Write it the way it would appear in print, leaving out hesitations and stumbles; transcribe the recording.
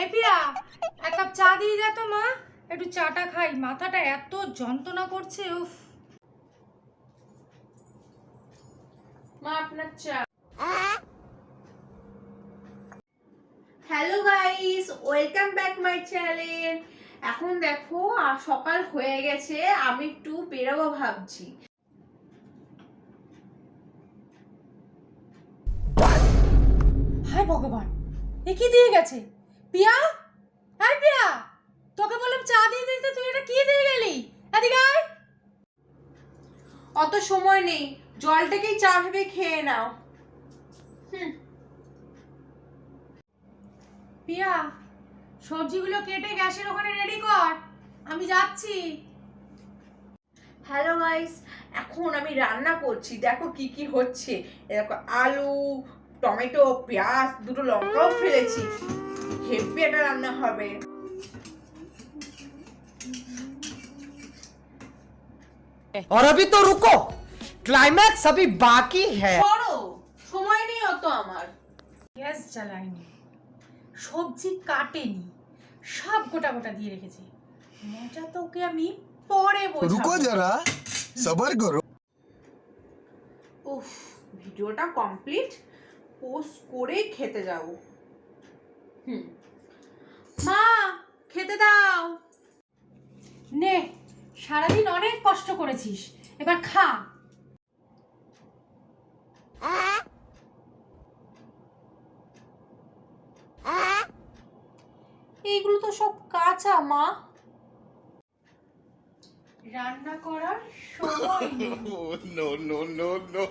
এই পিয়া, এক কাপ চা দিয়ে যা তো মা। একটু চাটা খাই, মাথাটা এত যন্ত্রণা করছে। উফ। মা আপনার চা। Hello guys, welcome back my channel. এখন দেখো সকাল হয়ে গেছে, আমি একটু বেরোবো ভাবছি। হায় ভগবান, এ কি দিয়ে গেছে? পিয়া, হাই পিয়া, তোকে বললাম চা দিয়ে দিতে, তুই এটা কি দিয়ে গেলি? এদিকে আয়। অত সময় নেই, জলটাকেই চা ভেবে খেয়ে নাও। পিয়া, সবজিগুলো কেটে গ্যাসের ওখানে রেডি কর, আমি যাচ্ছি। হ্যালো গাইস, এখন আমি রান্না করছি। দেখো কি কি হচ্ছে। দেখো আলু, টমেটো, পেঁয়াজ, দুটো লঙ্কাও ফেলেছি। হেভি একটা রান্না হবে। और अभी तो रुको, क्लाइमैक्स अभी बाकी है। করো, সময় নেই অত আমার। গ্যাস জ্বালাইনি, সবজি কাটেনি, সব গোটা গোটা দিয়ে রেখেছি। মজা তো ওকে আমি পরে বোঝাবো। रुको जरा सबर करो। উফ, ভিডিওটা কমপ্লিট, পোস্ট করে খেতে যাব। মা, খেতে দাও। নে, সারাদিন অনেক কষ্ট করেছিস, এবার খা। এইগুলো তো সব কাঁচা মা। রান্না করার সময় নেই। No, no, no, no.